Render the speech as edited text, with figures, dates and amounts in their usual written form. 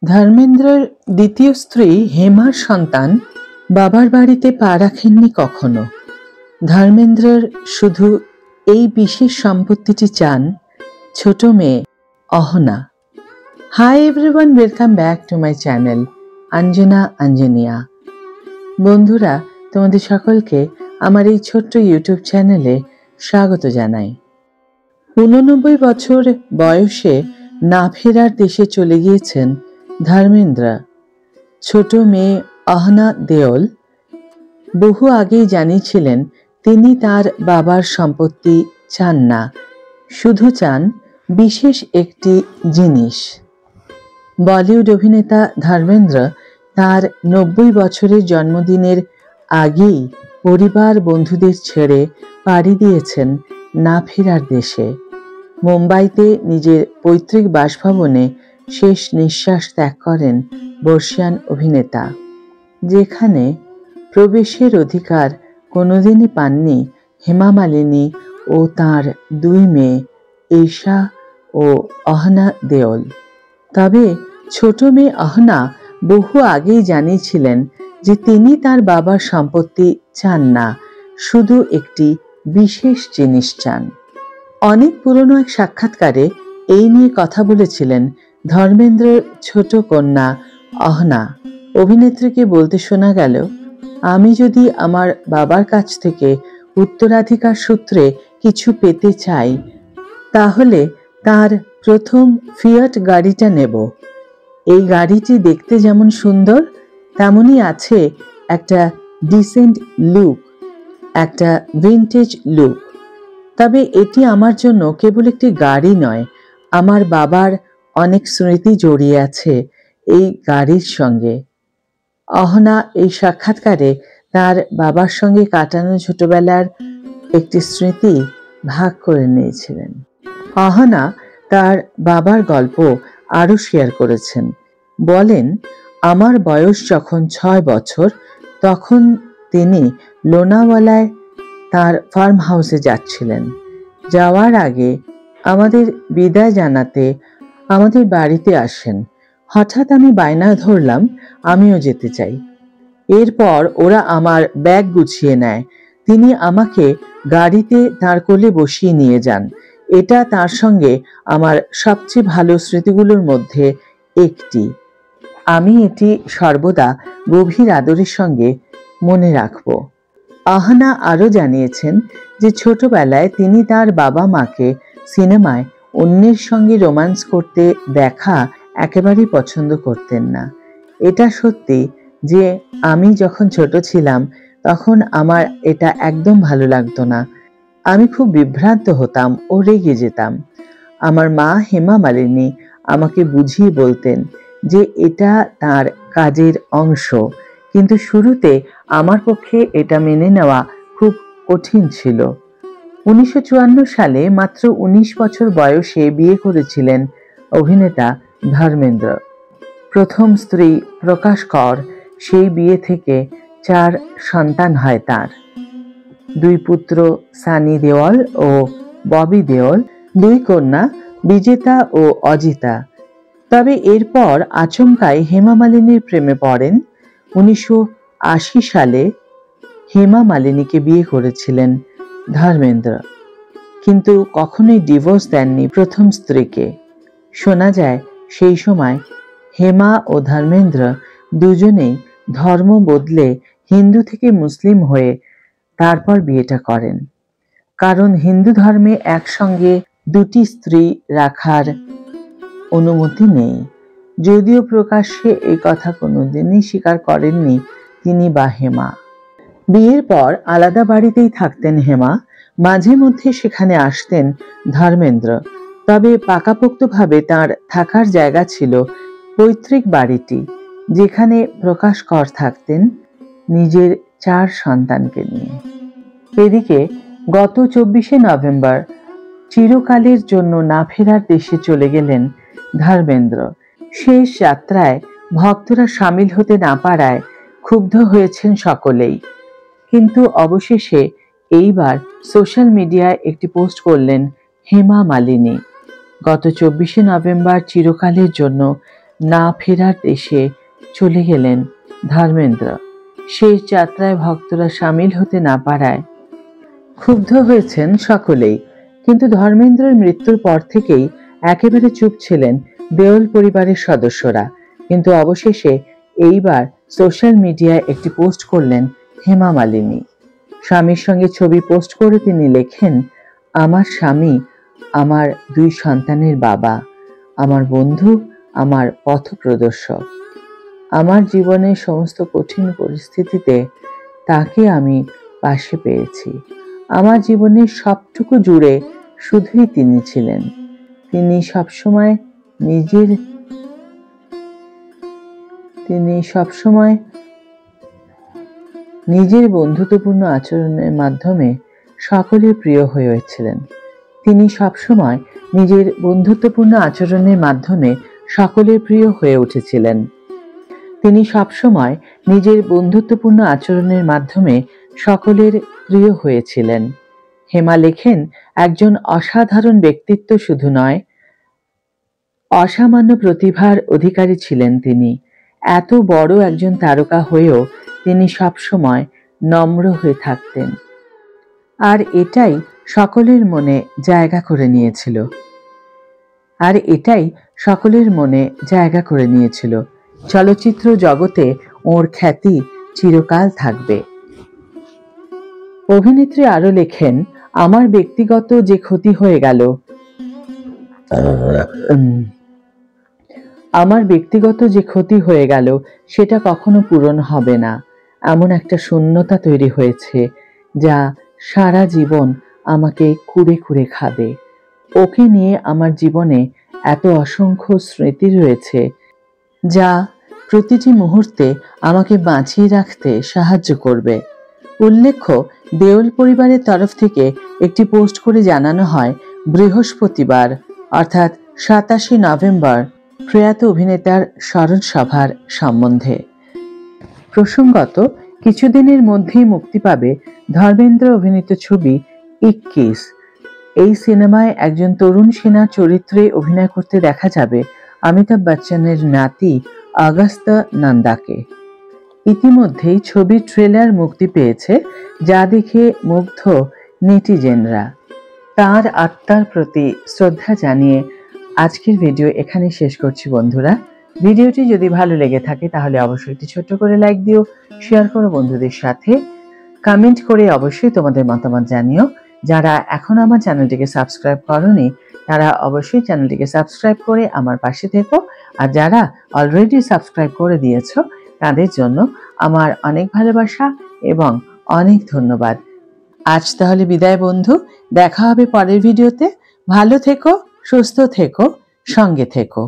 ধর্মেন্দ্রর দ্বিতীয় স্ত্রী হেমার সন্তান বাবার বাড়িতে পা রাখেননি কখনো। ধর্মেন্দ্রর শুধু এই বিশেষ সম্পত্তিটি চান ছোট মেয়ে Ahana. Hi everyone, welcome back to my channel Anjana Anjaniya. বন্ধুরা, তোমাদের সকলকে আমার এই ছোট্ট ইউটিউব চ্যানেলে স্বাগত জানাই। 89 বছর বয়সে না ফেরার দেশে চলে গিয়েছেন ধর্মেন্দ্র। ছোট মেয়ে অহনা দেওল বহু আগেই জানিয়েছিলেন তিনি তার বাবার সম্পত্তি চান না, শুধু চান বিশেষ একটি জিনিস। বলিউড অভিনেতা ধর্মেন্দ্র তার 90 বছরের জন্মদিনের আগেই পরিবার বন্ধুদের ছেড়ে পাড়ি দিয়েছেন না ফেরার দেশে। মুম্বাইতে নিজের পৈতৃক বাসভবনে শেষ নিঃশ্বাস ত্যাগ করেন বর্ষিয়ান অভিনেতা, যেখানে প্রবেশের অধিকার কোনোদিনই পাননি হেমা মালিনী ও তাঁর দুই মেয়ে ঈশা ও অহনা দেওল। তবে ছোট মেয়ে অহনা বহু আগেই জানিয়েছিলেন যে তিনি তার বাবার সম্পত্তি চান না, শুধু একটি বিশেষ জিনিস চান। অনেক পুরনো এক সাক্ষাৎকারে এই নিয়ে কথা বলেছিলেন ধর্মেন্দ্রের ছোট কন্যা অহনা। অভিনেত্রীকে বলতে শোনা গেল, আমি যদি আমার বাবার কাছ থেকে উত্তরাধিকার সূত্রে কিছু পেতে চাই তাহলে তার প্রথম ফিয়াট গাড়িটা নেব। এই গাড়িটি দেখতে যেমন সুন্দর তেমনই আছে একটা ডিসেন্ট লুক, একটা ভিনটেজ লুক। তবে এটি আমার জন্য কেবল একটি গাড়ি নয়, আমার বাবার অনেক স্মৃতি জড়িয়ে আছে এই গাড়ির সঙ্গে। অহনা এই সাক্ষাৎকারে তার বাবার সঙ্গে কাটানো ছোটবেলার একটি স্মৃতি ভাগ করে নিয়েছিলেন। অহনা তার বাবার গল্প আরও শেয়ার করেছেন। বলেন, আমার বয়স যখন 6 বছর তখন তিনি লোনাওয়ালায় তার ফার্ম হাউসে যাচ্ছিলেন। যাওয়ার আগে আমাদের বিদায় জানাতে আমাদের বাড়িতে আসেন। হঠাৎ আমি বায়না ধরলাম আমিও যেতে চাই। এরপর ওরা আমার ব্যাগ গুছিয়ে নেয়। তিনি আমাকে গাড়িতে তার কোলে বসিয়ে নিয়ে যান। এটা তার সঙ্গে আমার সবচেয়ে ভালো স্মৃতিগুলোর মধ্যে একটি। আমি এটি সর্বদা গভীর আদরের সঙ্গে মনে রাখব। আহনা আরও জানিয়েছেন যে ছোটবেলায় তিনি তার বাবা মাকে সিনেমায় অন্যের সঙ্গে রোম্যান্স করতে দেখা একেবারেই পছন্দ করতেন না। এটা সত্যি যে আমি যখন ছোট ছিলাম তখন আমার এটা একদম ভালো লাগতো না। আমি খুব বিভ্রান্ত হতাম ও রেগে যেতাম। আমার মা হেমা মালিনী আমাকে বুঝিয়ে বলতেন যে এটা তার কাজের অংশ, কিন্তু শুরুতে আমার পক্ষে এটা মেনে নেওয়া খুব কঠিন ছিল। 1954 সালে মাত্র 19 বছর বয়সে বিয়ে করেছিলেন অভিনেতা ধর্মেন্দ্র। প্রথম স্ত্রী প্রকাশ কর, সেই বিয়ে থেকে 4 সন্তান হয় তার। 2 পুত্র সানি দেওল ও ববি দেওল, 2 কন্যা বিজেতা ও অজিতা। তবে এরপর আচমকাই হেমা মালিনীর প্রেমে পড়েন। 1980 সালে হেমা মালিনীকে বিয়ে করেছিলেন ধর্মেন্দ্র, কিন্তু কখনোই ডিভোর্স দেননি প্রথম স্ত্রীকে। শোনা যায় সেই সময় হেমা ও ধর্মেন্দ্র দুজনেই ধর্ম বদলে হিন্দু থেকে মুসলিম হয়ে তারপর বিয়েটা করেন, কারণ হিন্দু ধর্মে একসঙ্গে 2টি স্ত্রী রাখার অনুমতি নেই। যদিও প্রকাশ্যে এই কথা কোনোদিনই স্বীকার করেননি তিনি বা হেমা। বিয়ের পর আলাদা বাড়িতেই থাকতেন হেমা, মাঝে মধ্যে সেখানে আসতেন ধর্মেন্দ্র। তবে পাকাপোক্তভাবে তার থাকার জায়গা ছিল পৈতৃক বাড়িটি, যেখানে প্রকাশ কর থাকতেন নিজের 4 সন্তানকে নিয়ে। এদিকে গত 24শে নভেম্বর চিরকালের জন্য না ফেরার দেশে চলে গেলেন ধর্মেন্দ্র। শেষ যাত্রায় ভক্তরা সামিল হতে না পারায় ক্ষুব্ধ হয়েছেন সকলেই, কিন্তু অবশেষে এইবার সোশ্যাল মিডিয়ায় একটি পোস্ট করলেন হেমা মালিনী। গত 24শে নভেম্বর চিরকালের জন্য না ফেরার দেশে চলে গেলেন ধর্মেন্দ্র। শেষ যাত্রায় ভক্তরা সামিল হতে না পারায় ক্ষুব্ধ হয়েছেন সকলেই, কিন্তু ধর্মেন্দ্রের মৃত্যুর পর থেকেই একেবারে চুপ ছিলেন দেওল পরিবারের সদস্যরা। কিন্তু অবশেষে এইবার সোশ্যাল মিডিয়ায় একটি পোস্ট করলেন হেমা মালিনী। স্বামীর সঙ্গে ছবি পোস্ট করে তিনি লেখেন, আমার স্বামী আমার 2 সন্তানের বাবা, আমার বন্ধু, আমার পথপ্রদর্শক। আমার জীবনের সমস্ত কঠিন পরিস্থিতিতে তাকে আমি পাশে পেয়েছি। আমার জীবনের সবটুকু জুড়ে শুধুই তিনি ছিলেন। তিনি সবসময় নিজের বন্ধুত্বপূর্ণ আচরণের মাধ্যমে সকলের প্রিয় হয়েছিলেন। তিনি সবসময় নিজের বন্ধুত্বপূর্ণ আচরণের মাধ্যমে সকলের প্রিয় হয়ে উঠেছিলেন। তিনি সবসময় নিজের বন্ধুত্বপূর্ণ আচরণের মাধ্যমে সকলের প্রিয় হয়েছিলেন। হেমা লেখেন, একজন অসাধারণ ব্যক্তিত্ব শুধু নয়, অসামান্য প্রতিভার অধিকারী ছিলেন তিনি। এত বড় একজন তারকা হয়েও তিনি সবসময় নম্র হয়ে থাকতেন, আর এটাই সকলের মনে জায়গা করে নিয়েছিল। চলচ্চিত্র জগতে ওর খ্যাতি চিরকাল থাকবে। অভিনেত্রী আরো লেখেন, আমার ব্যক্তিগত যে ক্ষতি হয়ে গেল সেটা কখনো পূরণ হবে না। এমন একটা শূন্যতা তৈরি হয়েছে যা সারা জীবন আমাকে কুড়ে কুড়ে খাবে। ওকে নিয়ে আমার জীবনে এত অসংখ্য স্মৃতি রয়েছে যা প্রতিটি মুহূর্তে আমাকে বাঁচিয়ে রাখতে সাহায্য করবে। উল্লেখ্য, দেওল পরিবারের তরফ থেকে একটি পোস্ট করে জানানো হয়, বৃহস্পতিবার অর্থাৎ 27 নভেম্বর প্রয়াত অভিনেতার স্মরণ সভার সম্বন্ধে। প্রসঙ্গত, কিছুদিনের মধ্যেই মুক্তি পাবে ধর্মেন্দ্র অভিনীত ছবি 21। এই সিনেমায় একজন তরুণ সেনা চরিত্রে অভিনয় করতে দেখা যাবে অমিতাভ বচ্চনের নাতি অগস্ত্য নন্দাকে। ইতিমধ্যেই ছবির ট্রেলার মুক্তি পেয়েছে, যা দেখে মুগ্ধ নেটিজেনরা। তার আত্মার প্রতি শ্রদ্ধা জানিয়ে আজকের ভিডিও এখানে শেষ করছি বন্ধুরা। ভিডিওটি যদি ভালো লেগে থাকে তাহলে অবশ্যই একটি ছোট্ট করে লাইক দিও, শেয়ার করো বন্ধুদের সাথে, কমেন্ট করে অবশ্যই তোমাদের মতামত জানিও। যারা এখন আমার চ্যানেলটিকে সাবস্ক্রাইব করোনি তারা অবশ্যই চ্যানেলটিকে সাবস্ক্রাইব করে আমার পাশে থেকো, আর যারা অলরেডি সাবস্ক্রাইব করে দিয়েছো তাদের জন্য আমার অনেক ভালোবাসা এবং অনেক ধন্যবাদ। আজ তাহলে বিদায় বন্ধু, দেখা হবে পরের ভিডিওতে। ভালো থেকো, সুস্থ থেকো, সঙ্গে থেকো।